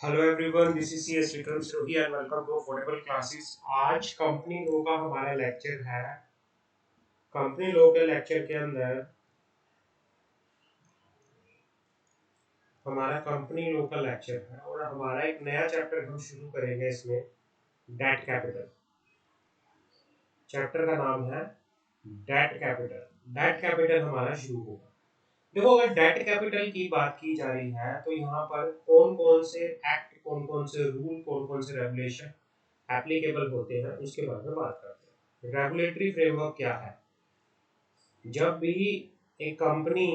Hello everyone, this is CS Vikram Sirohi and welcome to affordable classes. आज company law का हमारा lecture है। Company law के लेक्चर के अंदर हमारा कंपनी लॉ का लेक्चर है और हमारा एक नया चैप्टर हम शुरू करेंगे इसमें, डेट कैपिटल। चैप्टर का नाम है डेट कैपिटल। डेट कैपिटल हमारा शुरू होगा। देखो, अगर डेट कैपिटल की बात की जा रही है तो यहाँ पर कौन कौन से एक्ट, कौन कौन से रूल, कौन कौन से रेगुलेशन एप्लीकेबल होते हैं उसके बारे में बात करते हैं। रेगुलेटरी फ्रेमवर्क क्या है? जब भी एक कंपनी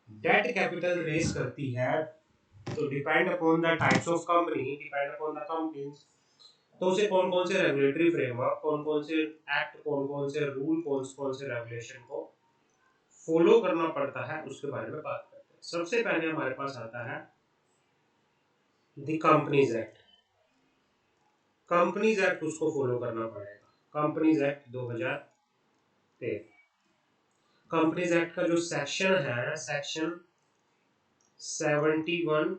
डेट कैपिटल रेज करती है तो depend upon the types of company, depend upon the companies, तो उसे कौन कौन से रेगुलेटरी फ्रेमवर्क, कौन कौन से एक्ट, कौन कौन से रूल, कौन कौन से रेगुलेशन को फॉलो करना पड़ता है उसके बारे में बात करते हैं। सबसे पहले हमारे पास आता है the companies act. Companies act उसको फॉलो करना पड़ेगा। Companies act 2013। कंपनीज एक्ट का जो सेक्शन है, सेक्शन 71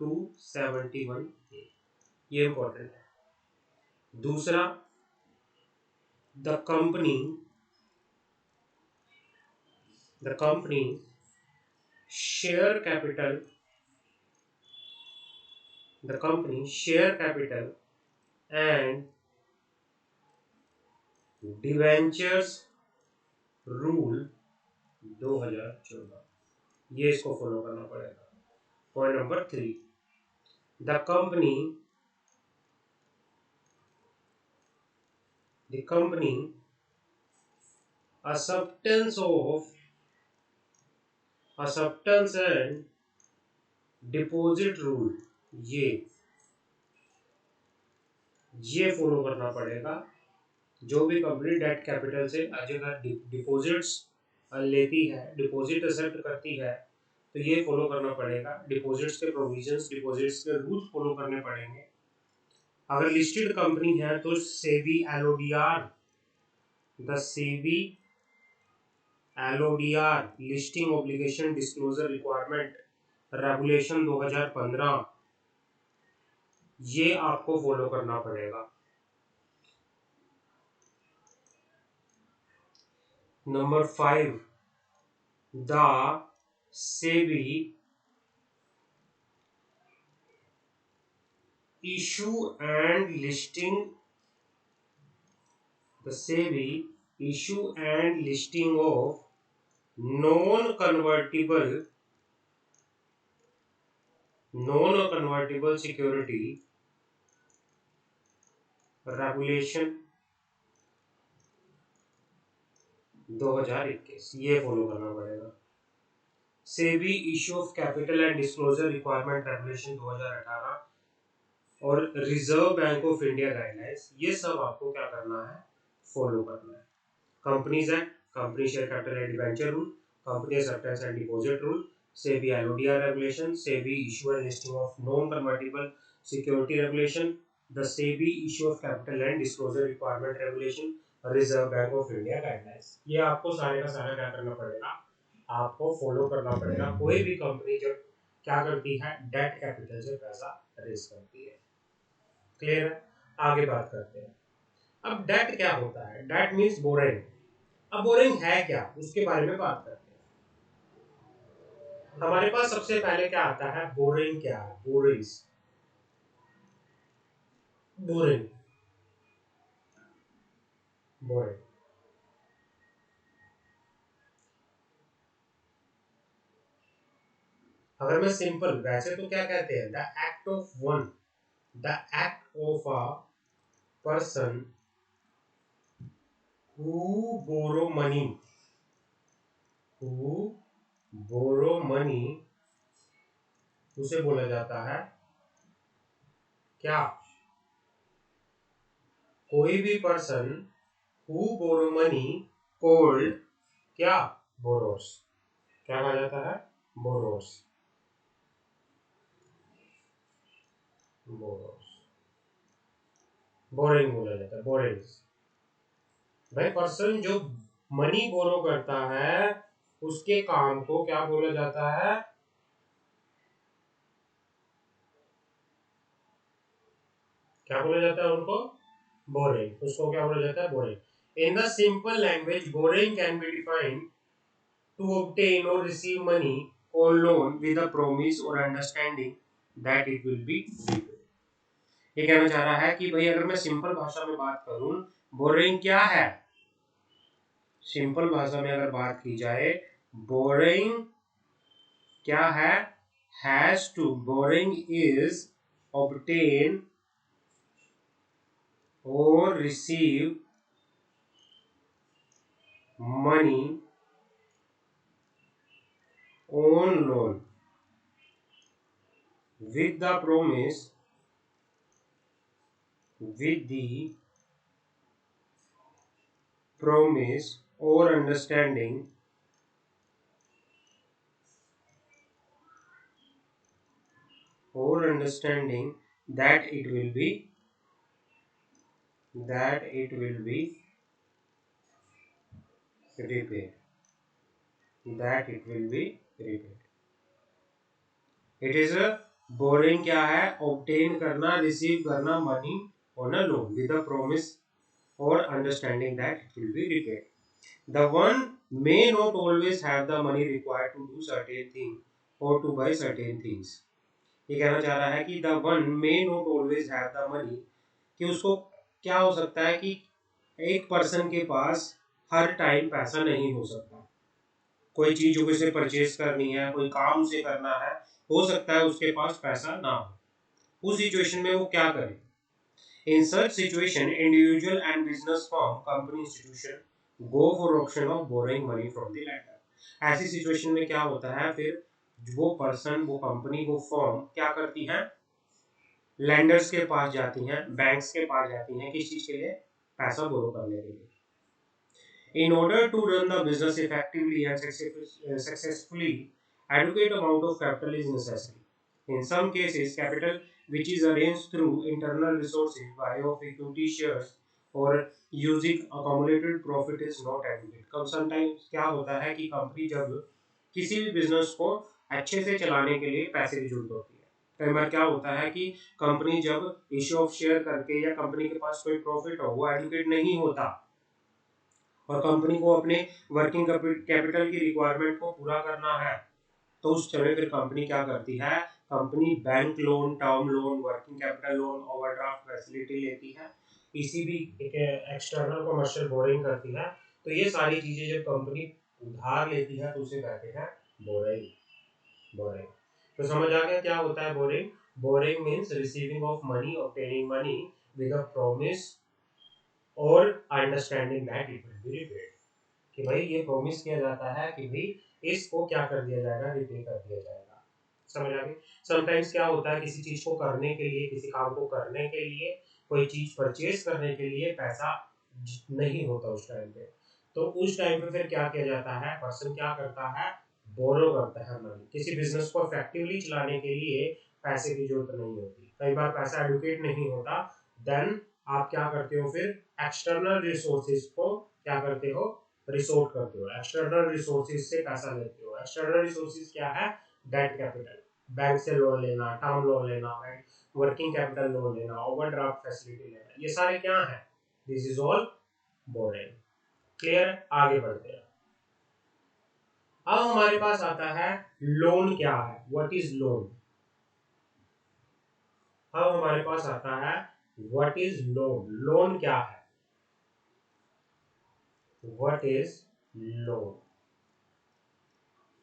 टू 71, ये इंपॉर्टेंट है। दूसरा, the company share capital, the company share capital and debentures rule 2014, ये इसको फॉलो करना पड़ेगा। Point number 3, the company acceptance and deposit rule, ये फॉलो करना पड़ेगा। जो भी कंपनी डेट कैपिटल से अगर डिपॉजिट्स लेती है, डिपॉजिट एक्सेप्ट करती है, तो ये फॉलो करना पड़ेगा। डिपॉजिट्स के प्रोविजंस, डिपॉजिट्स के रूल्स फॉलो करने पड़ेंगे। अगर लिस्टेड कंपनी है तो SEBI LODR, the SEBI LODR listing obligation disclosure requirement regulation 2015, ये आपको फॉलो करना पड़ेगा। Number 5, the SEBI issue and listing of non-convertible security regulation 2021, ये फॉलो करना पड़ेगा। SEBI issue of capital and disclosure requirement regulation 2018 और reserve bank of India guidelines, ये सब आपको क्या करना है? फॉलो करना है। Companies act, company share capital and debenture rule, company acceptance and deposit rule, SEBI LODR regulation, SEBI issue and listing of non convertible security regulation, the SEBI issue of capital and disclosure requirement regulation, reserve bank of India guidelines, ये आपको सारे का सारा क्या करना पड़ेगा? आपको follow करना पड़ेगा। कोई भी कंपनी जब क्या करती है, डेट कैपिटल से पैसा रेज करती है। क्लियर है? आगे बात करते हैं। अब डेट क्या होता है? That means boring. अब बोरिंग है क्या, उसके बारे में बात करते हैं। हमारे पास सबसे पहले क्या आता है? बोरिंग क्या है? बोरिंग बोरिंग अगर मैं सिंपल, वैसे तो क्या कहते हैं? The act of a person who borrow money, उसे बोला जाता है क्या? कोई भी person who borrow money called क्या? बोरोस। क्या कहा जाता है? बोरोस। बोरिंग बोला जाता है, बोरिंग। भाई, पर्सन जो मनी बोरो करता है उसके काम को क्या बोला जाता है? क्या बोला जाता है उनको? बोरिंग। उसको क्या बोला जाता है? Boring. In the simple language boring can be defined to obtain or receive money on loan with a promise or understanding that it will be repaid। ये कहना चाह रहा है कि भाई अगर मैं सिंपल भाषा में बात करूं, बोरिंग क्या है? सिंपल भाषा में अगर बात की जाए, बोरिंग क्या है? Has to, borrowing is obtain or receive money on loan with the promise, with the promise or understanding that it will be repaid, that it will be repaid। It is borrowing क्या है? Obtain करना, receive करना money on a loan with a promise और understanding that it will be repaid. The one may not always have the money required to do certain thing और to buy certain things. ये कहना चाह रहा है कि the one may not always have the money, कि उसको क्या हो सकता है कि एक पर्सन के पास हर टाइम पैसा नहीं हो सकता। कोई चीज उसे परचेज करनी है, कोई काम उसे करना है, हो सकता है उसके पास पैसा ना हो। उस सिचुएशन में वो क्या करे? In such situation individual and business firm, company, institution go for option of borrowing money from the lender. ऐसी सिचुएशन में क्या होता है, फिर वो पर्सन, वो कंपनी, वो फर्म क्या करती है? लैंडर्स के पास जाती हैं, बैंक्स के पास जाती हैं। किस चीज के लिए? पैसा बोरो करने के लिए। In order to run the business effectively and successfully, adequate amount of capital is necessary. In some cases, capital which is arranged through internal resources by of equity shares or using accumulated profit is not adequate। कब sometimes क्या होता है कि company जब किसी भी business को अच्छे से चलाने के लिए पैसे की जरूरत होती है। कई बार क्या होता है कि कंपनी जब इश्यू ऑफ शेयर करके या कंपनी के पास कोई प्रॉफिट हो, वो एडुकेट नहीं होता और कंपनी को अपने वर्किंग कैपिटल की रिक्वायरमेंट को पूरा करना है, तो उस समय फिर कंपनी क्या करती है? Company bank loan, term loan, working capital loan, overdraft facility लेती है, किसी भी एक एक्सटर्नल कमर्शियल बोरिंग करती है। तो ये सारी चीजें जब कंपनी उधार लेती है तो उसे कहते हैं बोरिंग। बोरिंग तो समझ आ गया क्या होता है borrowing? Borrowing means receiving of money, obtaining money with a promise और understanding that it will be repaid. कि भाई ये प्रॉमिस किया जाता है कि भाई इसको क्या कर दिया जाएगा? रिपे कर दिया जाएगा। समझ आ गई? समटाइम्स क्या होता है, किसी चीज को करने के लिए, किसी काम को करने के लिए, कोई चीज परचेज करने के लिए पैसा नहीं होता उस टाइम पे, तो उस टाइम पे फिर क्या किया जाता है? पर्सन क्या करता है? बोरो करता है मनी। किसी बिजनेस को इफेक्टिवली चलाने के लिए पैसे की जरूरत नहीं होती, कई बार पैसा एडुकेट नहीं होता, देन आप क्या करते हो? फिर एक्सटर्नल रिसोर्सेज को क्या करते हो? रिसोर्ट करते हो, एक्सटर्नल रिसोर्सेज से पैसा लेते हो। एक्सटर्नल रिसोर्सेज क्या है? डेट कैपिटल, बैंक से लोन लेना, टर्म लोन लेना, वर्किंग कैपिटल लोन लेना, ओवरड्राफ्ट फैसिलिटी लेना, ये सारे क्या है? This is all boring. Clear? आगे बढ़ते हैं। अब हमारे पास आता है लोन क्या है? What is loan? अब हमारे पास आता है व्हाट इज लोन। लोन क्या है? What is loan?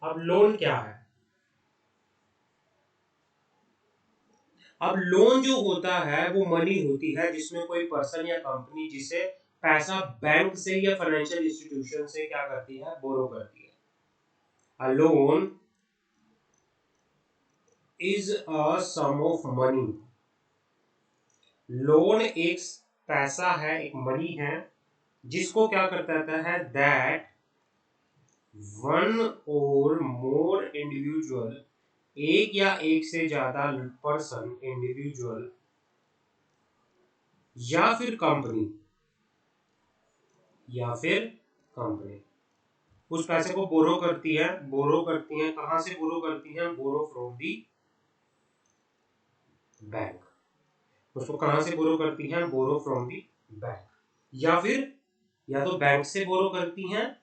अब लोन क्या है? अब लोन जो होता है वो मनी होती है जिसमें कोई पर्सन या कंपनी जिसे पैसा बैंक से या फाइनेंशियल इंस्टीट्यूशन से क्या करती है? बोरो करती है। A loan is a sum of money. Loan एक पैसा है, एक मनी है, जिसको क्या करता है? दैट वन और मोर इंडिविजुअल, एक या एक से ज्यादा पर्सन, इंडिविजुअल या फिर कंपनी, उस पैसे को बोरो करती है। बोरो करती है, कहां से बोरो करती है? Borrow from the bank. उसको कहाँ से बोरो करती हैं? बोरो फ्रॉम दी बैंक, या फिर या तो बैंक से बोरो करती हैं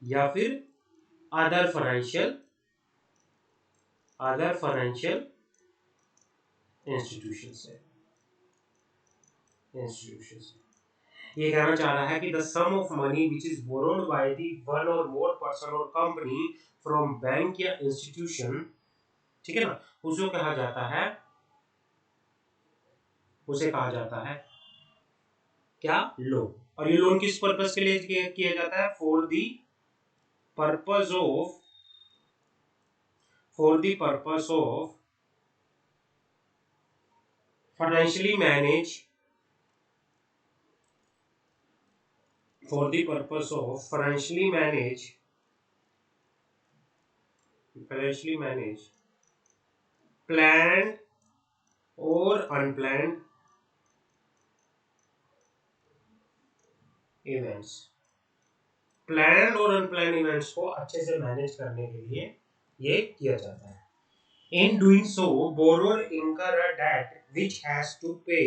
या फिर अदर फाइनेंशियल इंस्टीट्यूशन से। ये कहना चाह रहा है कि the sum of money which is borrowed by the one और मोर पर्सन और कंपनी फ्रॉम बैंक या इंस्टीट्यूशन, ठीक है ना, उसे कहा जाता है क्या? लोन। और ये लोन किस पर्पस के लिए किया जाता है? For the purpose of financially manage planned और अनप्लैन्ड इवेंट्स। प्लान्ड और अनप्लैन्ड इवेंट्स को अच्छे से मैनेज करने के लिए ये किया जाता है। In doing so, borrower incur a debt which has to pay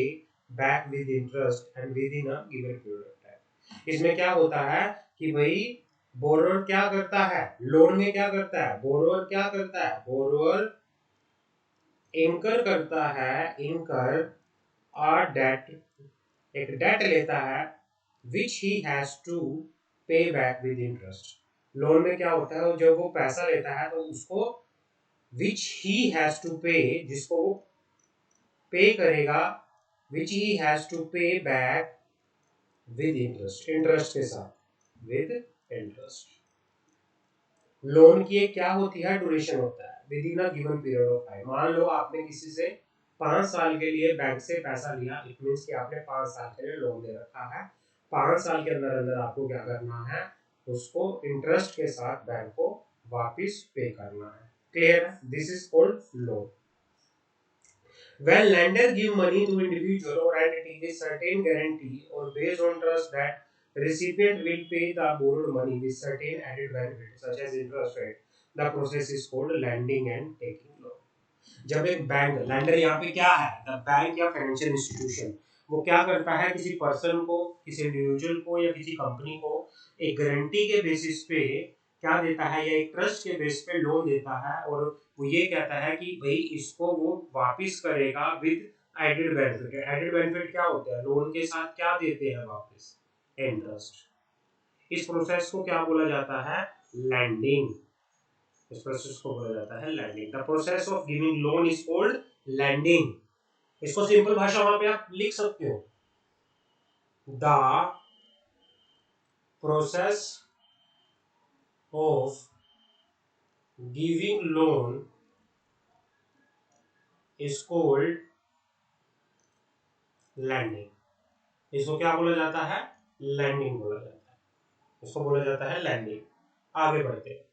back with interest and within a given period of time। इसमें क्या होता है कि भाई बोरोवर क्या करता है? लोन में क्या करता है? बोरोवर इंकर a debt, एक डेट लेता है which he has to pay back with interest। Loan में क्या होता है? जब वो पैसा लेता है तो उसको which he has to pay, जिसको वो पे करेगा, which he has to pay back with interest, interest के साथ, with interest। लोन की क्या होती है? ड्यूरेशन होता है with in a given period of time. मान लो आपने किसी से 5 साल के लिए बैंक से पैसा लिया, इट मींस कि आपने 5 साल के लिए लोन ले रखा है। 5 साल के अंदर अंदर आपको क्या करना है? उसको इंटरेस्ट के साथ बैंक को वापस पे करना है। Clear? This is called loan. When lender give money to individual or entity with certain guarantee or based on trust that recipient will pay the borrowed money with certain added benefit such as interest rate, the process is called lending and taking loan। जब एक bank, lender यहाँ पे क्या है? The bank या financial institution, वो क्या करता है? किसी पर्सन को, किसी इंडिविजुअल को या किसी कंपनी को एक गारंटी के बेसिस पे क्या देता है, या एक ट्रस्ट के बेस पे लोन देता है, और वो ये कहता है कि भाई इसको वो वापस करेगा with added benefit. Added benefit क्या होता है? लोन के साथ क्या देते हैं वापस? इंटरेस्ट। इस प्रोसेस को क्या बोला जाता है? Lending. The process of giving loan is called lending. इसको सिंपल भाषा वहां पे आप लिख सकते हो, the process of giving loan is called lending. इसको क्या बोला जाता है? लैंडिंग बोला जाता है। इसको बोला जाता है लैंडिंग। आगे बढ़ते हैं।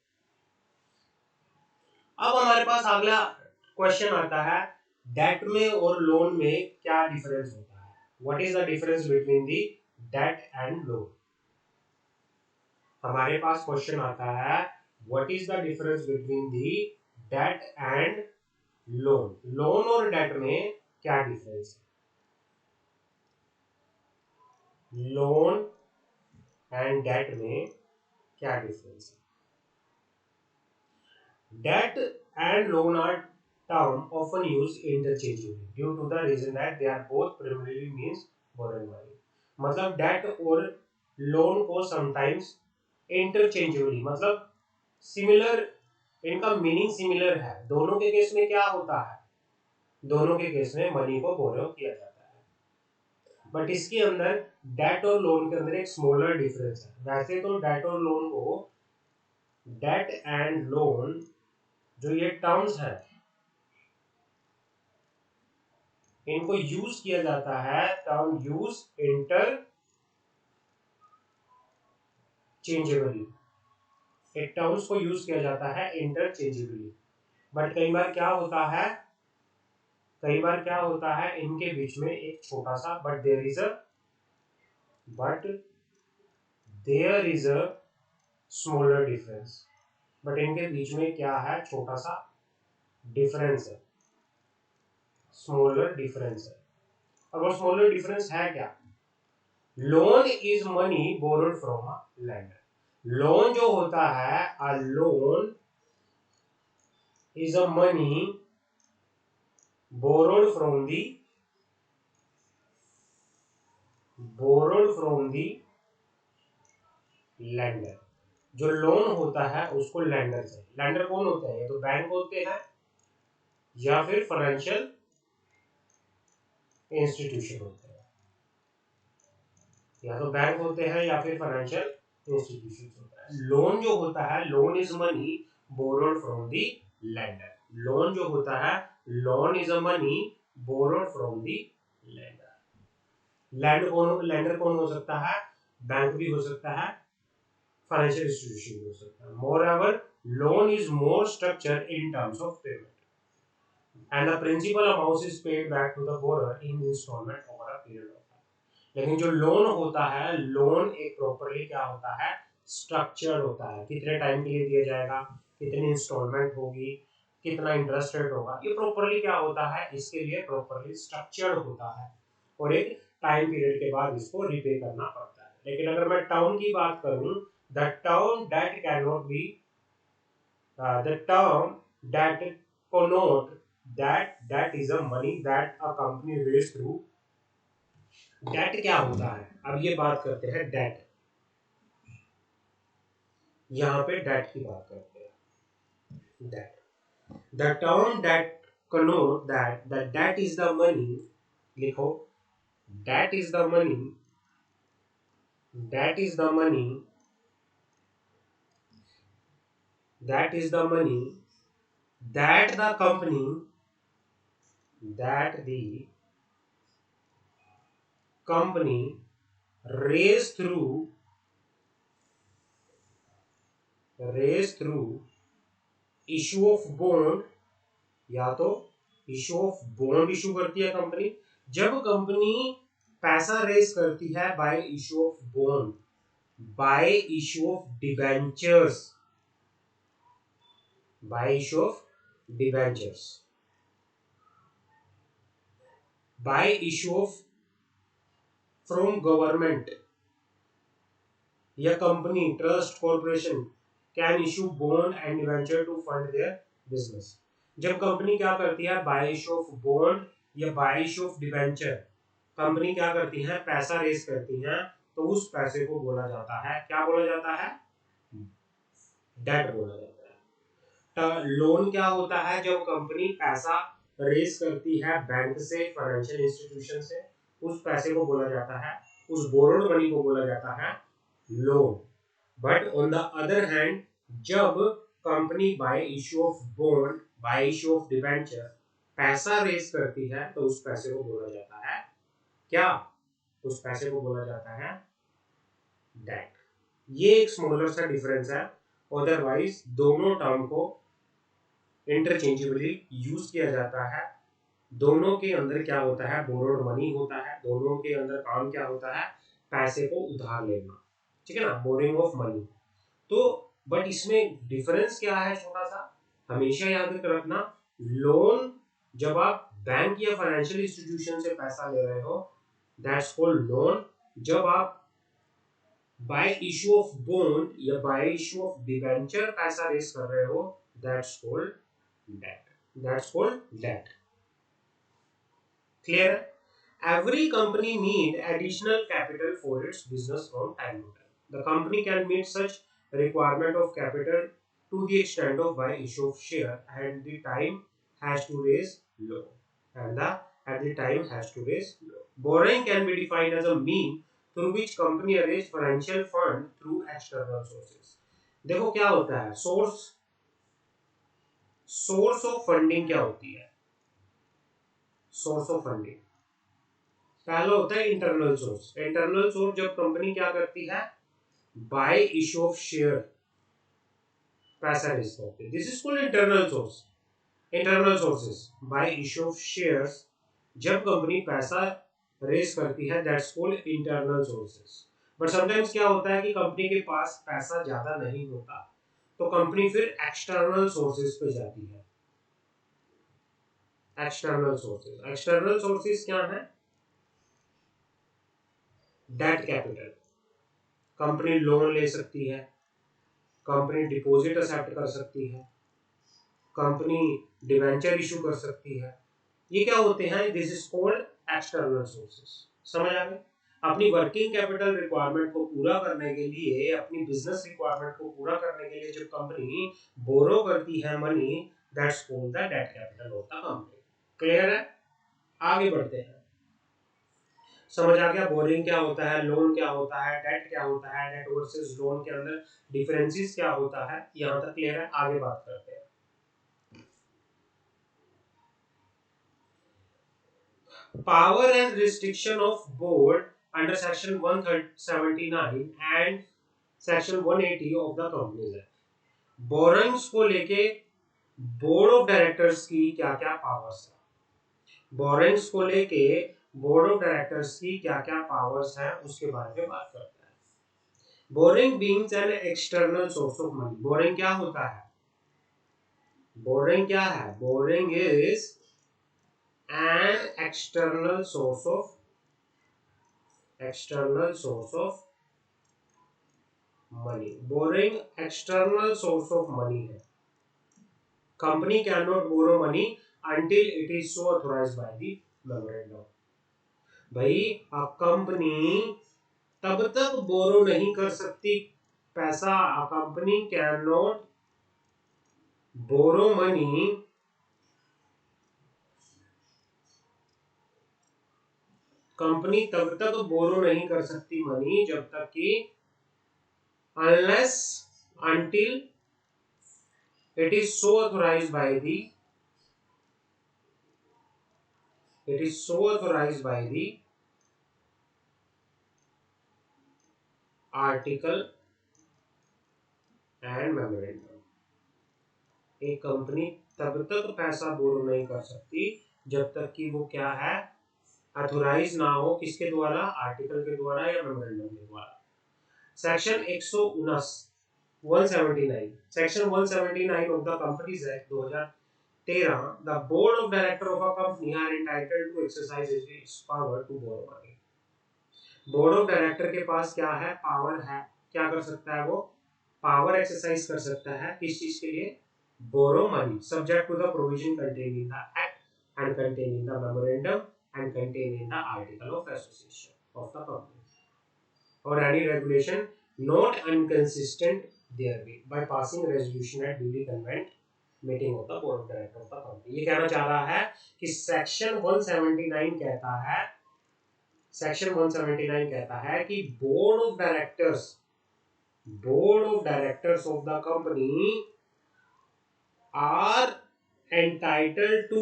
अब हमारे पास अगला क्वेश्चन आता है, डेट में और लोन में क्या डिफरेंस होता है? What is the difference between the debt and loan? हमारे पास क्वेश्चन आता है, what is the difference between the debt and loan? Loan और डेट में क्या डिफरेंस है? लोन एंड डेट में क्या डिफरेंस है? Debt and loan are terms often used interchangeably due to the reason that they are both primarily means borrowing money। मतलब date और loan को समटाइम्स इंटरचेंजेबली, मतलब सिमिलर, इनका मीनिंग सिमिलर है। दोनों के केस में क्या होता है? दोनों के केस में मनी को बोरो किया जाता है, बट इसके अंदर डेट और लोन के अंदर एक स्मॉलर डिफरेंस है। वैसे तो डेट और लोन को, डेट एंड लोन जो ये टर्म्स है, इनको यूज किया जाता है, टर्म यूज इंटरचेंजेबली। एक टर्म्स को यूज किया जाता है इंटरचेंजेबली, बट कई बार क्या होता है इनके बीच में एक छोटा सा there is a smaller difference. But इनके बीच में क्या है? छोटा सा डिफरेंस है, स्मॉलर डिफरेंस है। और वो स्मॉलर डिफरेंस है क्या? Loan is money borrowed from a lender. Loan जो होता है, a loan is a money borrowed from the lender. जो लोन होता है उसको लैंडर से, लैंडर कौन होते हैं? ये तो बैंक होते हैं या फिर फाइनेंशियल इंस्टीट्यूशन होते हैं, या तो बैंक होते हैं या फिर फाइनेंशियल इंस्टीट्यूशन होता है। लोन जो होता है, loan is money borrowed from the lander. Loan जो होता है, loan is a money borrowed from the lander. Lander कौन हो सकता है? बैंक भी हो सकता है, फाइनेंशियल इंस्टीट्यूशन भी हो सकता है। Moreover loan is more structure in terms of payment and the principal amount is paid back to the borrower in installment over a period of time। लेकिन जो लोन होता है, लोन एक properly क्या होता है? स्ट्रक्चर्ड होता है। कितने टाइम के लिए दिया जाएगा, कितनी इंस्टॉलमेंट होगी, कितना इंटरेस्ट रेट होगा, ये प्रॉपर्ली क्या होता है? इसके लिए प्रॉपर्ली स्ट्रक्चर्ड होता है और एक टाइम पीरियड के बाद इसको रिपे करना पड़ता है। लेकिन अगर मैं टर्म की बात करूं, the term that cannot be the term that connote that is a money that a company raised through debt क्या होता है? अब ये बात करते हैं debt, यहाँ पे debt की बात करते हैं। debt, the term that connote that debt is the money, लिखो, that is the money that is the money that is the money that the company that the company raised through issue of bond, या तो issue of bond issue करती है company. जब company पैसा raise करती है by issue of bond, by issue of debentures, by issue of debentures, by issue of from government, या company, trust, corporation can issue bond and debenture to fund their business. जब company क्या करती है, by issue of bond या by issue of debenture, company क्या करती है, पैसा रेज करती है, तो उस पैसे को बोला जाता है, क्या बोला जाता है? डेट बोला जाता है। लोन क्या होता है? जब कंपनी पैसा रेज करती है बैंक से, फाइनेंशियल इंस्टीट्यूशन से, उस पैसे को बोला जाता है, उस बोरोड मनी को बोला जाता है loan. But on the other hand, जब company by issue of bond, by issue of debenture पैसा रेज करती है, तो उस पैसे को बोला जाता है क्या? उस पैसे को बोला जाता है डेट। ये एक स्मॉलर सा डिफरेंस है, अदरवाइज दोनों टर्म को इंटरचेंजेबली यूज किया जाता है। दोनों के अंदर क्या होता है? बोरोड मनी होता है। दोनों के अंदर काम क्या होता है? पैसे को उधार लेना, ठीक है ना, बोरिंग ऑफ मनी। तो बट इसमें डिफरेंस क्या है छोटा सा, हमेशा याद रखना, लोन जब आप बैंक या फाइनेंशियल इंस्टीट्यूशन से पैसा ले रहे हो, दैट्स कॉल्ड लोन। जब आप बाय इशू ऑफ बॉन्ड या बाय इशू ऑफ डिबेंचर पैसा रेज कर रहे हो, that's called debt, that's called debt. Clear है? Every company need additional capital for its business from time to time. The company can meet such requirement of capital to the extent of by issue of share and the time has to raise loan. And the at the time has to raise loan. Borrowing can be defined as a mean through which company arrange financial fund through external sources. देखो क्या होता है, source of funding क्या होती है? Source of funding पहला होता है इंटरनल सोर्स। इंटरनल सोर्स जब कंपनी क्या करती है, बाय इशू ऑफ शेयर पैसा रेज करती है, this is called internal source. Internal sources bye issue of shares, जब कंपनी पैसा रेज करती है, that's called internal sources. But sometimes क्या होता है कि कंपनी के पास पैसा ज्यादा नहीं होता, तो कंपनी फिर एक्सटर्नल सोर्सेस पे जाती है। एक्सटर्नल सोर्सेस क्या है? डेट कैपिटल, कंपनी लोन ले सकती है, कंपनी डिपॉजिट एक्सेप्ट कर सकती है, कंपनी डिवेंचर इशू कर सकती है। ये क्या होते हैं? This is called external sources. समझ आ गए? अपनी वर्किंग कैपिटल रिक्वायरमेंट को पूरा करने के लिए, अपनी बिजनेस रिक्वायरमेंट को पूरा करने के लिए जब कंपनी बोरो करती है money, that's called the debt capital of the company. Clear है? आगे बढ़ते हैं। समझ आ गया बोरिंग क्या होता है, लोन क्या होता है, डेट क्या होता है, डेट वर्सेस लोन के अंदर डिफरेंसेस क्या होता है, यहां तक क्लियर है? आगे बात करते हैं। Power and restriction of board under section 179 and section 180 of the Companies Act. Borrowings को लेके बोर्ड ऑफ डायरेक्टर्स की क्या क्या पावर्स है, बोरोइंग्स को लेके बोर्ड ऑफ डायरेक्टर्स की क्या क्या पावर्स है, उसके बारे में बात करते हैं। Boring being an external source of money. Boring क्या होता है? बोरिंग क्या है? Boring is an external source of money. Borrowing external source of money है। Company cannot borrow money until it is so authorized by the memorandum. भाई अब company तब तक बोरो नहीं कर सकती पैसा, company can not borrow money company तब तक बोरो नहीं कर सकती मनी जब तक कि unless until it is so authorized by the article and memorandum. एक कंपनी तब तक पैसा बोरो नहीं कर सकती जब तक कि वो क्या है, अथोराइज ना हो। किसके द्वारा? आर्टिकल के द्वारा या मेमोरेंडम के द्वारा। Section 179 section 179 of the companies act 2013, the board of director of a company are entitled to exercise its power to borrow money. Board of director के पास क्या है? पावर है। क्या कर सकता है वो? पावर एक्सरसाइज कर सकता है। किस चीज के लिए? Borrow money, subject to the provision contained in the act and contained in the memorandum and contained in the article of association of the company or any regulation not inconsistent therewith by passing resolution at duly convened meeting of the board of directors of the company। ये कहना चाह रहा है कि section 179 कहता है, section 179 कहता है कि board of directors of the company are entitled to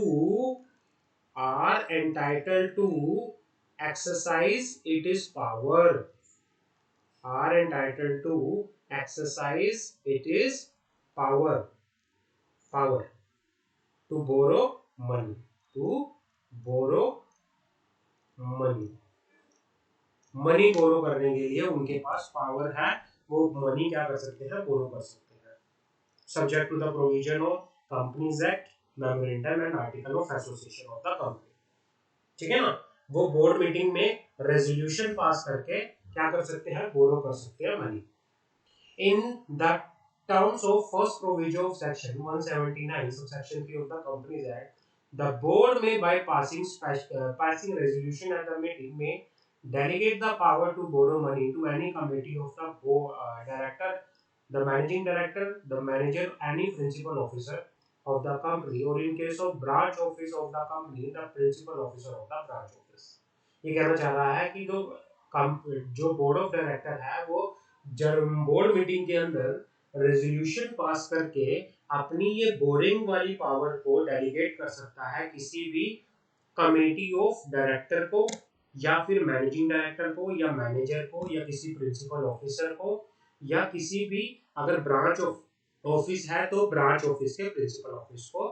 exercise its power, are entitled to exercise its power to borrow money money borrow करने के लिए उनके पास पावर है, वो मनी क्या कर सकते हैं? बोरो कर सकते हैं, subject to the provision of companies act, memorandum and article of association of the company. ठीक है ना? वो बोर्ड मीटिंग में रेजोल्यूशन पास करके क्या कर सकते हैं? बोरो कर सकते हैं money. In the terms of first provision of section 179 subsection 3 of the Companies Act, the board may by passing resolution at the meeting may delegate the power to borrow money to any committee of the director, the managing director, the manager, any principal officer of the company, or in case of branch office of the company, the principal officer of the branch office। ये कहना चाह रहा है कि जो board of director है वो जब बोर्ड मीटिंग के अंदर रेजोल्यूशन पास करके अपनी ये बोरिंग वाली पावर को डेलीगेट कर सकता है किसी भी कमेटी ऑफ डायरेक्टर को, या फिर मैनेजिंग डायरेक्टर को, या मैनेजर को, या किसी प्रिंसिपल ऑफिसर को, या किसी भी, अगर ब्रांच ऑफिस है तो ब्रांच ऑफिस के प्रिंसिपल ऑफिस को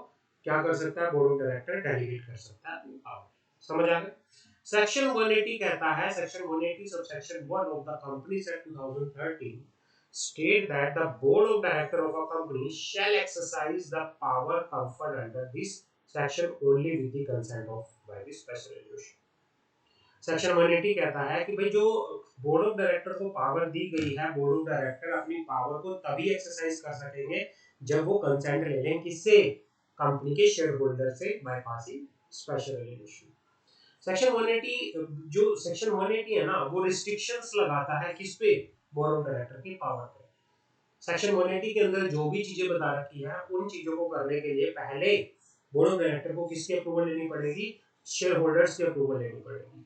क्या कर सकता है? बोर्ड ऑफ डायरेक्टर डेलीगेट कर सकता है अपनी पावर। समझ आ गया? सेक्शन 180 कहता है, section 180 subsection 1 of the companies act 2013 state that the board of director of a company shall exercise the power conferred under this section only with the consent of by the special resolution। Section 180 कहता है कि भाई जो board of director को power दी गई है, board of director अपनी power को तभी एक्सरसाइज कर सकेंगे जब वो कंसेंट ले लें, किससे? कंपनी के शेयर होल्डर से, by passing special resolution. Section 180 जो सेक्शन 180 है ना, वो रिस्ट्रिक्शंस लगाता है किस पे? बोर्ड ऑफ डायरेक्टर की पावर पे। सेक्शन 180 के अंदर जो भी चीजें बता रखी है, उन चीजों को करने के लिए पहले बोर्ड ऑफ डायरेक्टर को किसकी अप्रूवल लेनी पड़ेगी? शेयर होल्डर्स की अप्रूवल लेनी पड़ेगी,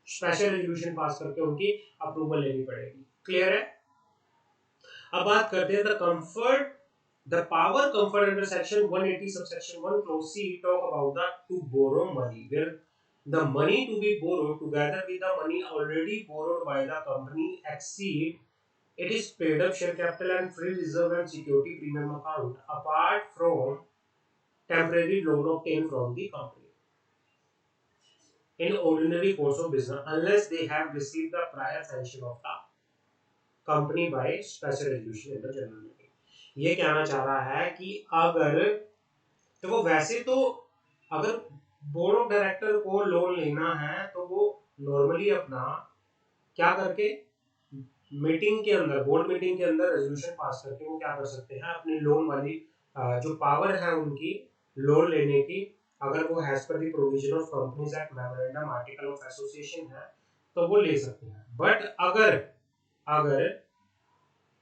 स्पेशल रेजोल्यूशन पास करके उनकी अप्रूवल लेनी पड़ेगी। क्लियर है? अब बात करते हैं the power conferred under section 180 subsection 1 clause C talk about the to borrow money where the money to be borrowed together with the money already borrowed by the company exceed it is paid up share capital and free reserve and security premium account apart from temporary loan obtained from the company in ordinary course of business unless they have received the prior sanction of the company by special resolution in the general meeting। ये कहना चाह रहा है कि अगर देखो वैसे तो अगर बोर्ड ऑफ डायरेक्टर को लोन लेना है तो वो नॉर्मली अपना क्या करके मीटिंग के अंदर, बोर्ड मीटिंग के अंदर रेजोल्यूशन पास करके वो क्या कर सकते हैं, अपनी लोन वाली जो पावर है उनकी लोन लेने की, अगर वो हैज पर the provision of companies act memorandum article of association है तो वो ले सकते हैं। बट अगर अगर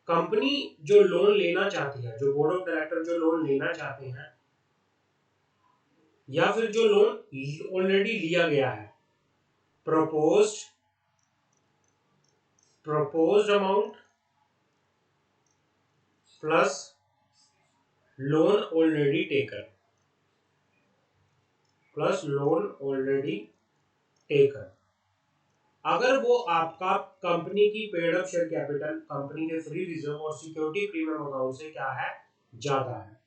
कंपनी जो लोन लेना चाहती है, जो बोर्ड ऑफ डायरेक्टर जो लोन लेना चाहते हैं, या फिर जो लोन ऑलरेडी लिया गया है, proposed amount plus loan already taken अगर वो आपका कंपनी की paid up share capital, company के फ्री रिजर्व और सिक्योरिटी प्रीमियम अकाउंट से क्या है, ज्यादा है।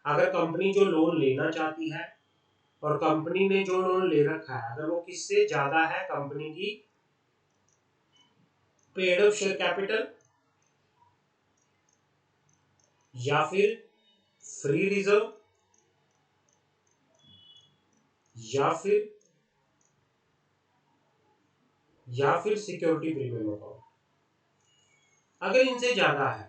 अगर कंपनी जो लोन लेना चाहती है और कंपनी ने जो लोन ले रखा है, अगर वो किससे ज्यादा है, कंपनी की पेड अप शेयर कैपिटल या फिर फ्री रिजर्व या फिर सिक्योरिटी प्रीमियम अकाउंट, अगर इनसे ज्यादा है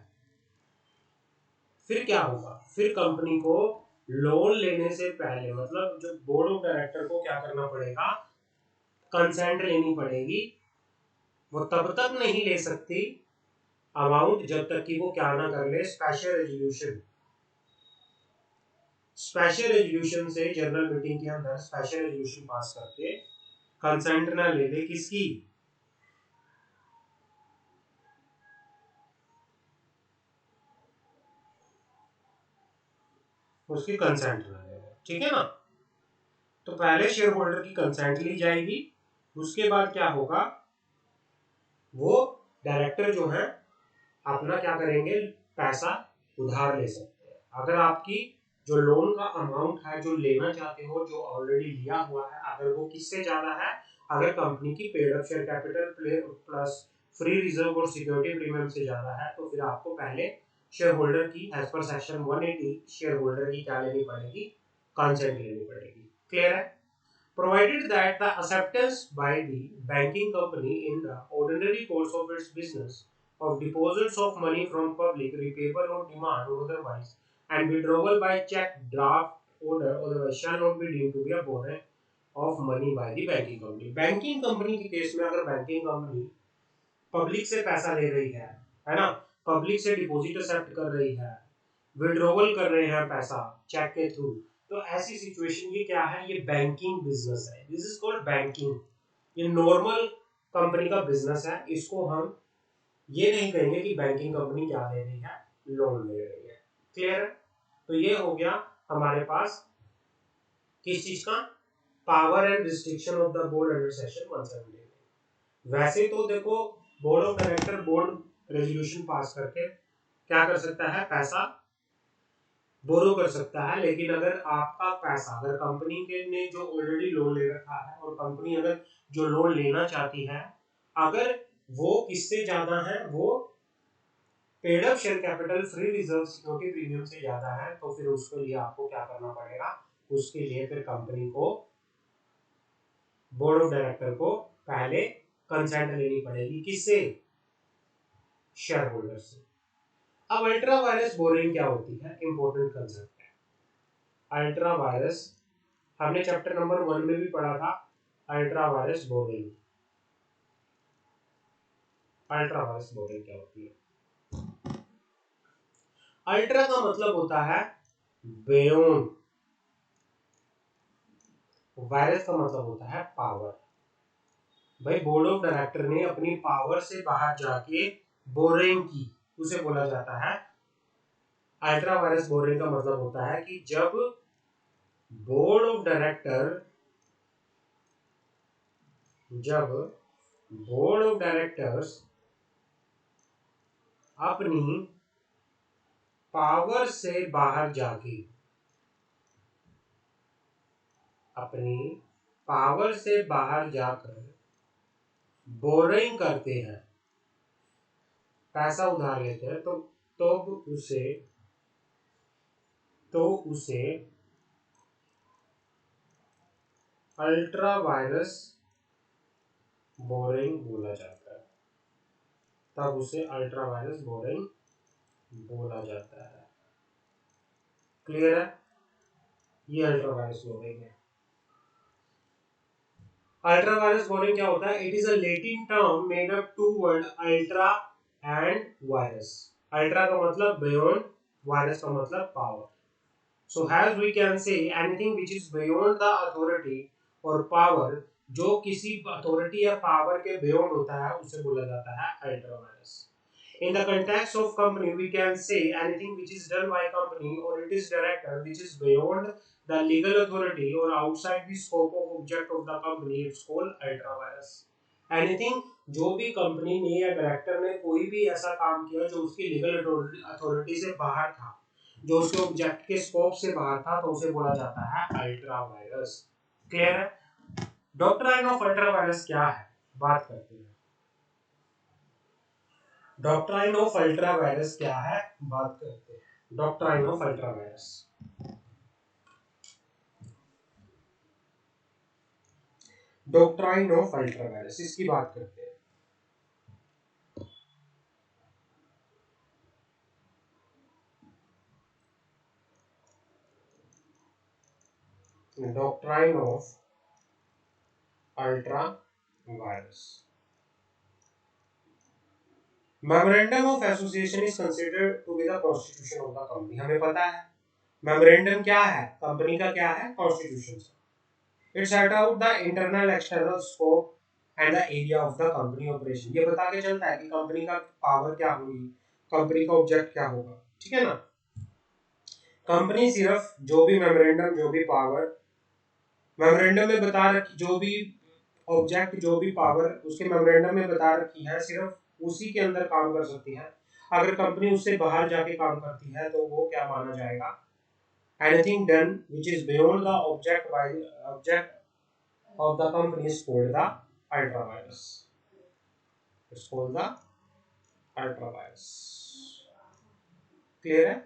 फिर क्या होगा? फिर कंपनी को लोन लेने से पहले, मतलब जो बोर्ड ऑफ डायरेक्टर को क्या करना पड़ेगा, कंसेंट लेनी पड़ेगी। वो तब तक नहीं ले सकती अमाउंट जब तक कि वो क्या ना कर ले, स्पेशल रेजोल्यूशन से जनरल मीटिंग के अंदर स्पेशल रेजोल्यूशन पास करके कंसेंट ना ले ले, किसकी? उसकी कंसेंट ना ले ले, ठीक है ना? तो पहले शेयर होल्डर की कंसेंट ली जाएगी, उसके बाद क्या होगा, वो डायरेक्टर जो है अपना क्या करेंगे, पैसा उधार ले सकते हैं। अगर आपकी जो लोन का अमाउंट है, जो लेना चाहते हो, जो ऑलरेडी लिया हुआ है, अगर वो किससे ज्यादा है, अगर कंपनी की paid up share capital plus free reserve और सिक्योरिटी प्रीमियम से ज्यादा है, तो फिर आपको पहले शेयर होल्डर की एज पर सेक्शन 180 शेयर होल्डर की क्या लेनी पड़ेगी, कंसेंट लेनी पड़ेगी। क्लियर है? Provided that the acceptance by the banking company in the ordinary course of its business of deposits of money from public, repayable on demand or otherwise, and withdrawal by check, draft, order, otherwise shall not be deemed to be a borrowing of money by the banking company। Banking company के case में अगर banking company public से पैसा ले रही है ना, public से डिपॉजिट एक्सेप्ट कर रही है, विड्रॉवल कर रहे हैं पैसा चेक के थ्रू, तो ऐसी सिचुएशन ये क्या है, ये बैंकिंग बिजनेस है, दिस इज कॉल्ड बैंकिंग। ये नॉर्मल कंपनी का बिजनेस है, इसको हम ये नहीं कहेंगे कि बैंकिंग कंपनी क्या ले रही है, लोन ले रही है। क्लियर है? तो ये हो गया हमारे पास किस चीज का, power and restriction of the board under section 170। वैसे तो देखो board of director board resolution pass करके क्या कर सकता है, पैसा बोरो कर सकता है, लेकिन अगर आपका पैसा, अगर कंपनी के ने जो ऑलरेडी लोन ले रखा है और कंपनी अगर जो लोन लेना चाहती है, अगर वो किससे ज्यादा है, वो paid up share capital free reserve security premium से ज्यादा है, तो फिर उसके लिए आपको क्या करना पड़ेगा, उसके लिए फिर कंपनी को बोर्ड ऑफ डायरेक्टर को पहले कंसेंट लेनी पड़ेगी, किससे? शेयर होल्डर से। अब अल्ट्रा वायरस बोरिंग क्या होती है, इंपॉर्टेंट कंसेप्ट है। अल्ट्रा वायरस हमने चैप्टर नंबर 1 में भी पढ़ा था। Ultra vires boring, ultra vires borrowing क्या होती है? अल्ट्रा का मतलब होता है बेयोंड, वायरस का मतलब होता है पावर। भाई बोर्ड ऑफ डायरेक्टर ने अपनी पावर से बाहर जाके बोरिंग की, उसे बोला जाता है अल्ट्रा वायरस। बोरिंग का मतलब होता है कि जब बोर्ड ऑफ डायरेक्टर, जब बोर्ड ऑफ डायरेक्टर्स अपनी पावर से बाहर जाके, अपनी पावर से बाहर जाकर बोरिंग करते हैं, पैसा उधार लेते हैं, तो उसे अल्ट्रा वायरस बोरिंग बोला जाता है। तब उसे अल्ट्रा वायरस बोरिंग बोला जाता है। क्लियर है? ये अल्ट्रा वायरस बोरिंग है। अल्ट्रा वायरस बोरिंग क्या होता है? It is a Latin term made up to word ultra and vires. Ultra का मतलब बियॉन्ड, वायरस का मतलब power. So as we can say anything which is beyond the authority और power, जो किसी अथॉरिटी या पावर के बियॉन्ड होता है उसे बोला जाता है ultra virus. In the context of company, we can say anything which is done by company or it is director which is beyond the legal authority or outside the scope of object of the company, it's called ultra virus. Anything जो भी company ने या director ने कोई भी ऐसा काम किया जो उसकी लीगल अथॉरिटी से बाहर था, जो उसके ऑब्जेक्ट के स्कोप से बाहर था, तो उसे बोला जाता है अल्ट्रा वायरस। क्लियर है? डॉक्ट्राइन ऑफ अल्ट्रा वायरस क्या है, बात करते हैं। डॉक्ट्राइन ऑफ अल्ट्रा वायरस क्या है, बात करते हैं। Doctrine of ultra vires, doctrine of ultra vires, इसकी बात करते हैं। Doctrine of ultra vires. Memorandum of association is considered to be the constitution of the company. हमें पता है मेमोरेंडम क्या है, कंपनी का क्या है, constitution. It set out the internal external scope and the area of the company operation। ये बता के चलता है कि कंपनी का पावर क्या होगी, कंपनी का ऑब्जेक्ट क्या होगा, ठीक है ना। कंपनी सिर्फ जो भी मेमोरेंडम, जो भी पावर मेमोरेंडम में बता रखी, जो भी ऑब्जेक्ट, जो भी पावर उसके मेमोरेंडम में बता रखी है, सिर्फ उसी के अंदर काम कर सकती है। अगर कंपनी उससे बाहर जाके काम करती है तो वो क्या माना जाएगा? Anything done which is beyond the object of the company is called the ultra virus. It's called the ultra virus. Clear है?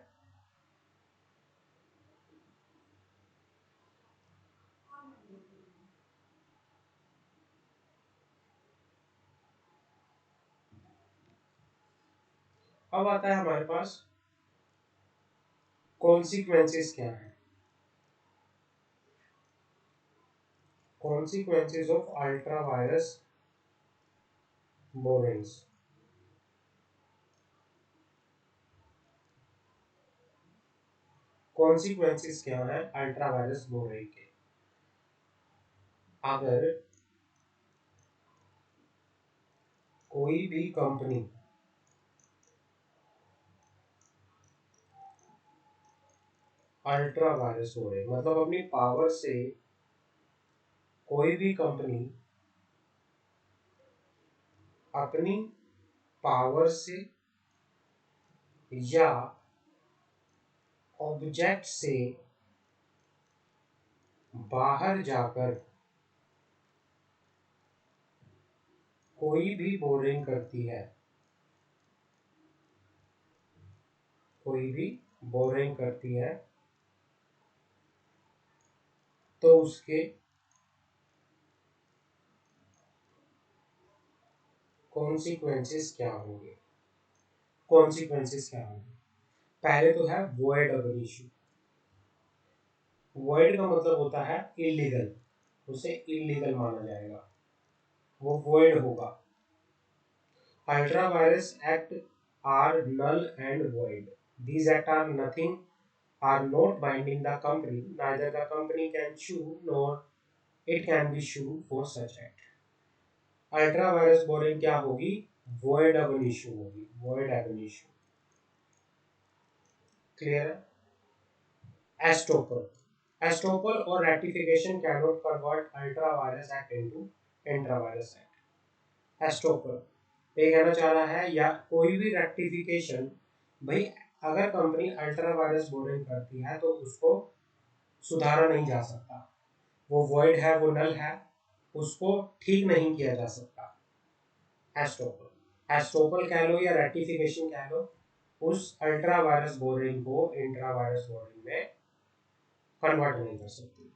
अब आता है हमारे पास कॉन्सिक्वेंसेस क्या है। Consequences of ultra virus borings. Consequences क्या है अल्ट्रा वायरस बोरिंग के? अगर कोई भी कंपनी अल्ट्रा वायरस बोरिंग मतलब अपनी पावर से, कोई भी कंपनी अपनी पावर से या ऑब्जेक्ट से बाहर जाकर कोई भी बोरिंग करती है, कोई भी बोरिंग करती है, तो उसके कॉन्सिक्वेंसेस क्या होंगे? कॉन्सिक्वेंसेस क्या होंगे? पहले तो है वॉइड अब इशू। वॉइड का मतलब होता है इलीगल, उसे इलीगल माना जाएगा, वो वॉइड होगा। Ultra vires act are null and void. These acts are nothing, are not binding the company, neither the company can sue nor it can be sued for such act. Ultra vires borrowing क्या होगी? Void अब issue होगी, void अब issue. Clear है? Estoppel. Estoppel और rectification cannot convert ultra vires act into intra virus act. Estoppel ये कहना चाह रहा है या कोई भी रेक्टिफिकेशन, भाई अगर कंपनी अल्ट्रा वायरस बोरिंग करती है तो उसको सुधारा नहीं जा सकता, वो वॉइड है, वो नल है, उसको ठीक नहीं किया जा सकता। एस्टोपल, एस्टोपल कह लो या रेक्टिफिकेशन कह लो, उस अल्ट्रा वायरस बोरिंग को इंट्रा वायरस बोरिंग में कन्वर्ट नहीं कर सकती।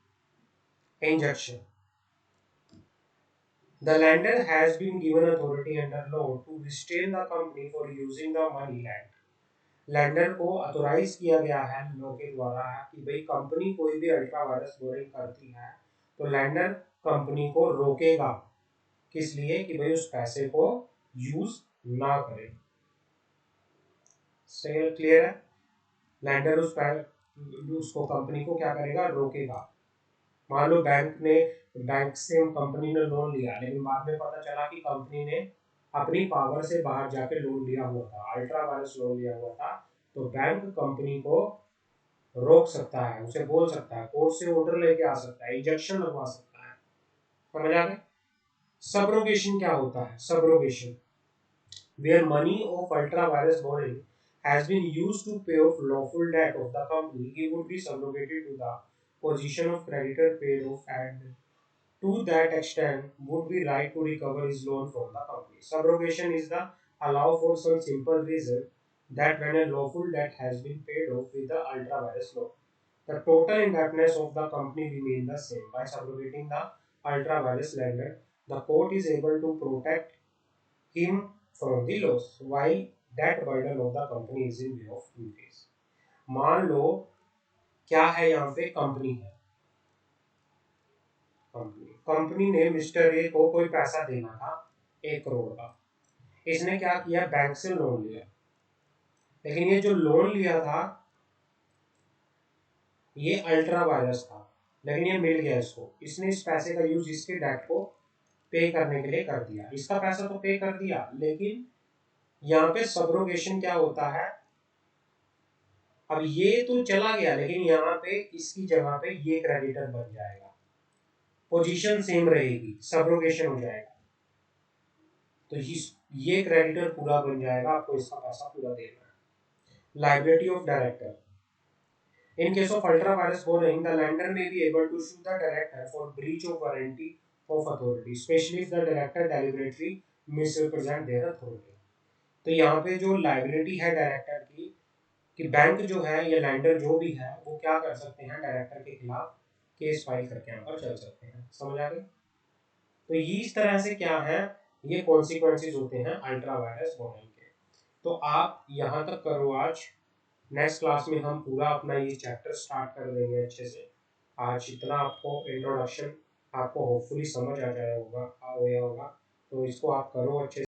Injection. The lender has been given authority under law to restrain the company for using the money lent. Lender को अथोराइज किया गया है लॉ के द्वारा कि भाई कंपनी कोई भी अल्ट्रा वायरस बोरिंग करती है तो लेंडर कंपनी को रोकेगा, किस लिए? कि भाई उस पैसे को यूज ना करे। सही, क्लियर है? लेंडर उसको कंपनी को क्या करेगा? रोकेगा। मान लो बैंक से कंपनी ने लोन लिया, लेकिन बाद में पता चला कि कंपनी ने अपनी पावर से बाहर जाके लोन लिया हुआ था, अल्ट्रा वायरस लोन लिया हुआ था, तो बैंक कंपनी को रोक सकता है, उसे बोल सकता है, कोर्ट से ऑर्डर लेके आ सकता है, इंजेक्शन लगवा सकता है। समझ आ गए? सब्रोगेशन क्या होता है? Subrogation where money of ultra virus borrowing has been used to pay off lawful debt of the company, it would be subrogated to the position of creditor paid off, and to that extent would be right to recover his loan from the company. Subrogation is the allow for some simple reason that when a lawful debt has been paid off with the ultra virus loan, the total indebtedness of the company remain the same. By subrogating the ultra virus lender, the court is able to protect him from the loss while that burden of the company is in view of increase. मान लो क्या है, यहाँ पे company है, company ने mister A को कोई पैसा देना था 1 करोड़ का, इसने क्या किया? बैंक से लोन लिया, लेकिन ये जो लोन लिया था ये अल्ट्रा वायरस था, लेकिन ये मिल गया इसको, इसने इस पैसे का यूज इसके डेट को पे करने के लिए कर दिया, इसका पैसा तो पे कर दिया, लेकिन यहाँ पे सब्रोगेशन क्या होता है? अब ये तो चला गया, लेकिन यहाँ पे इसकी जगह पे ये क्रेडिटर बन जाएगा, पोजीशन सेम रहेगी, सब्रोगेशन हो जाएगा, तो ये क्रेडिटर पूरा बन जाएगा, आपको इसका पैसा पूरा देना है। Liability of director. In case of ultra virus borrowing, the lender may be able to sue the director for breach of warranty of authority, especially if the director deliberately misrepresent their authority. तो यहाँ पे जो liability है director की, कि bank जो है या लैंडर जो भी है वो क्या कर सकते हैं? डायरेक्टर के खिलाफ केस फाइल करके यहाँ पर चल सकते हैं। समझ आ गई? तो इस तरह से क्या है, ये कॉन्सिक्वेंसेस होते हैं अल्ट्रा वायरस बोरिंग के। तो आप यहाँ तक करो आज, नेक्स्ट क्लास में हम पूरा अपना ये चैप्टर स्टार्ट कर देंगे अच्छे से। आज इतना आपको इंट्रोडक्शन आपको होपफुली समझ आ गया होगा, तो इसको आप करो अच्छे से।